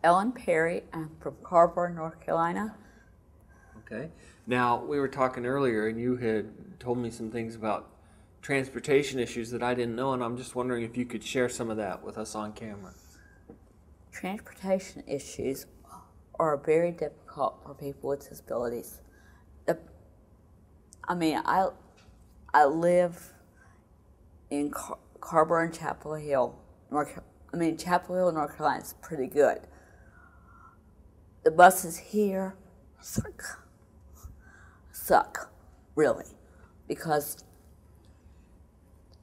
Ellen Perry. I'm from Carrboro, North Carolina. Okay. Now, we were talking earlier, and you had told me some things about transportation issues that I didn't know, and I'm just wondering if you could share some of that with us on camera. Transportation issues are very difficult for people with disabilities. I live in Carrboro and Chapel Hill, Chapel Hill, North Carolina is pretty good. The buses here suck, really, because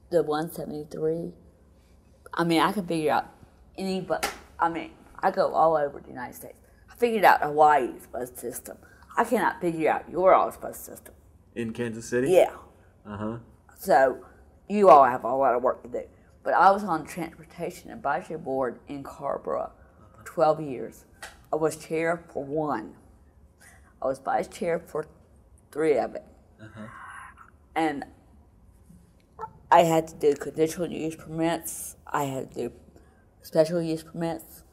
the 173, I can figure out I go all over the United States. I figured out Hawaii's bus system. I cannot figure out your all's bus system. In Kansas City? Yeah. Uh-huh. So you all have a lot of work to do. But I was on the Transportation Advisory Board in Carrboro for 12 years. I was chair for one. I was vice chair for 3 of it. Uh-huh. And I had to do conditional use permits. I had to do special use permits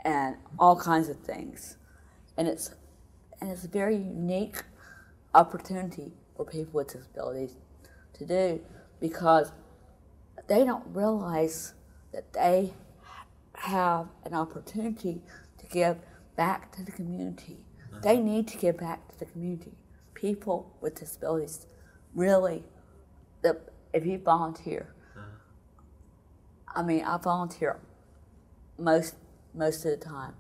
and all kinds of things. And it's a very unique opportunity for people with disabilities to do, because they don't realize that they have an opportunity to give back to the community. They need to give back to the community. People with disabilities, really, if you volunteer, I volunteer most of the time,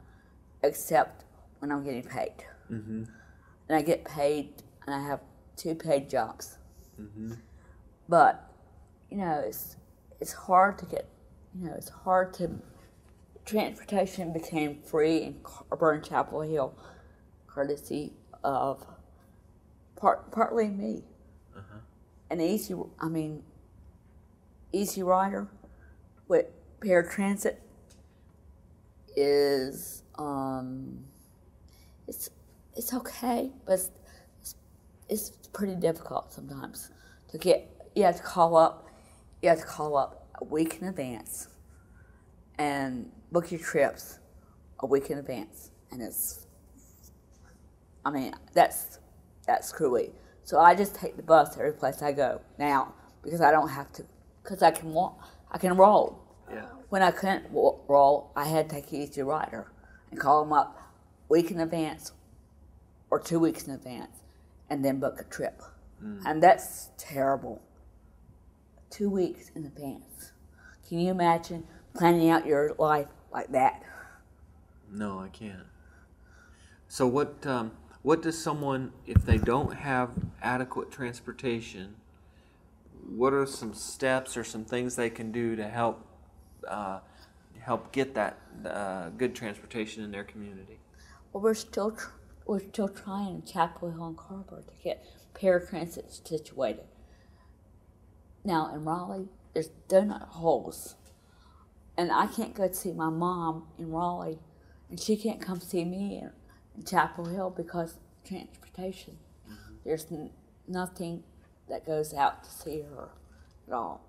except when I'm getting paid. Mm-hmm. And I get paid, and I have 2 paid jobs. Mm-hmm. But, it's hard to get, transportation became free in Carrboro and Chapel Hill, courtesy of partly me. Uh-huh. An Easy Rider with paratransit is, it's okay, but it's pretty difficult sometimes to get. You have to call up a week in advance and book your trips a week in advance, and that's screwy. So I just take the bus every place I go now, because I don't have to, because I can roll. Yeah. When I couldn't roll, I had to take Easy Rider and call them up a week in advance or 2 weeks in advance, and then book a trip. And that's terrible. 2 weeks in advance. Can you imagine planning out your life like that? No, I can't. So what does someone, if they don't have adequate transportation, what are some steps or some things they can do to help get that good transportation in their community? Well, we're still trying in Chapel Hill and Carrboro to get paratransit situated. Now in Raleigh, there's donut holes, and I can't go see my mom in Raleigh, and she can't come see me in Chapel Hill because of transportation. Mm-hmm. There's nothing that goes out to see her at all.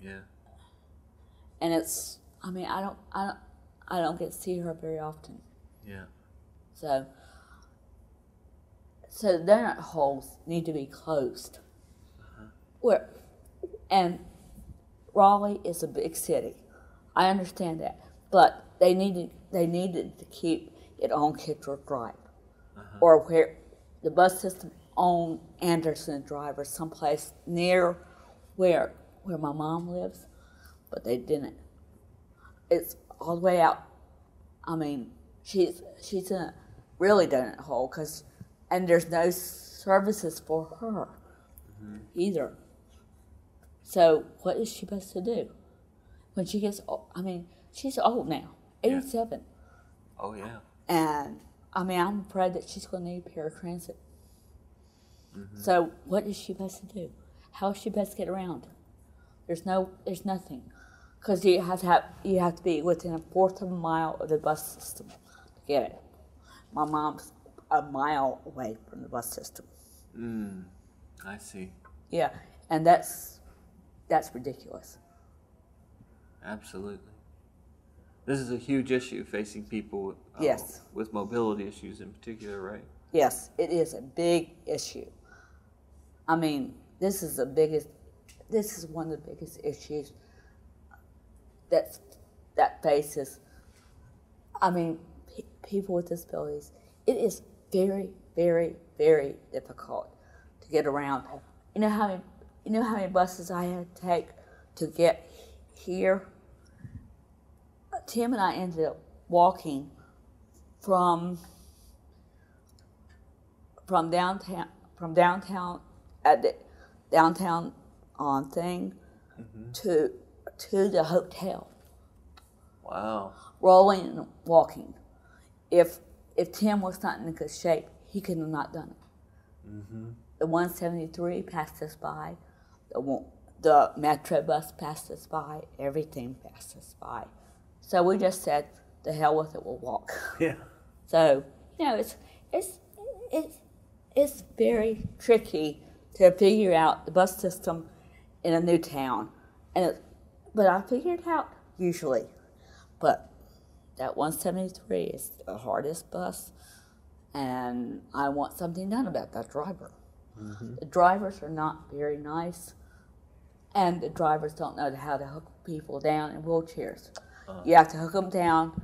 Yeah. And it's, I don't get to see her very often. Yeah. So the donut holes need to be closed. Uh-huh. And Raleigh is a big city. I understand that, but they needed to keep it on Kittredge Drive, uh-huh, or where the bus system on Anderson Drive, or someplace near where my mom lives, but they didn't. It's all the way out. She's in a really donut hole, and there's no services for her, mm-hmm, either. So what is she supposed to do when she gets old? She's old now, 87. Yeah. Oh, yeah. And, I'm afraid that she's going to need paratransit. Mm-hmm. So what is she supposed to do? How is she supposed to get around? There's nothing. Because you have to be within a fourth of a mile of the bus system to get it. My mom's a mile away from the bus system. I see. Yeah, and that's ridiculous. Absolutely. This is a huge issue facing people Yes. with mobility issues in particular, right? Yes, it is a big issue. I mean, this is one of the biggest issues that faces, I mean, people with disabilities. It is very, very, very difficult to get around. You know how many buses I had to take to get here? Tim and I ended up walking from downtown at the downtown thing to the hotel. Wow. Rolling and walking. If Tim was not in good shape, he could have not done it. Mm-hmm. The 173 passed us by. The Metro bus passed us by. Everything passed us by. So we just said, "The hell with it, we'll walk." Yeah. So it's very tricky to figure out the bus system in a new town, but I figured it out usually. But that 173 is the hardest bus, and I want something done about that driver. Mm-hmm. The drivers are not very nice, and the drivers don't know how to hook people down in wheelchairs. You have to hook them down.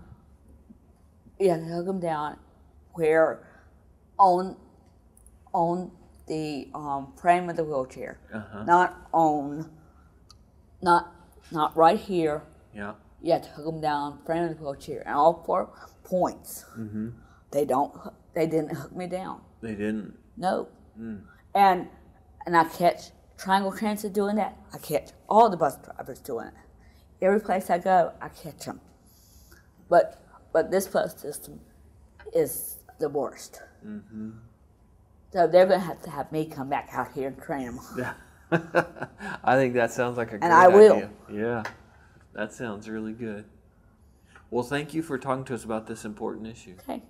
You have to hook them down where on the frame of the wheelchair, not right here. Yeah. You have to hook them down frame of the wheelchair, and all 4 points. Mm-hmm. They didn't hook me down. They didn't. No. Mm. And I catch Triangle Transit doing that. I catch all the bus drivers doing it. Every place I go, I catch them. But this bus system is the worst. Mm-hmm. So they're going to have me come back out here and train them. Yeah. I think that sounds like a great idea. And I will. Idea. Yeah, that sounds really good. Well, thank you for talking to us about this important issue. Okay.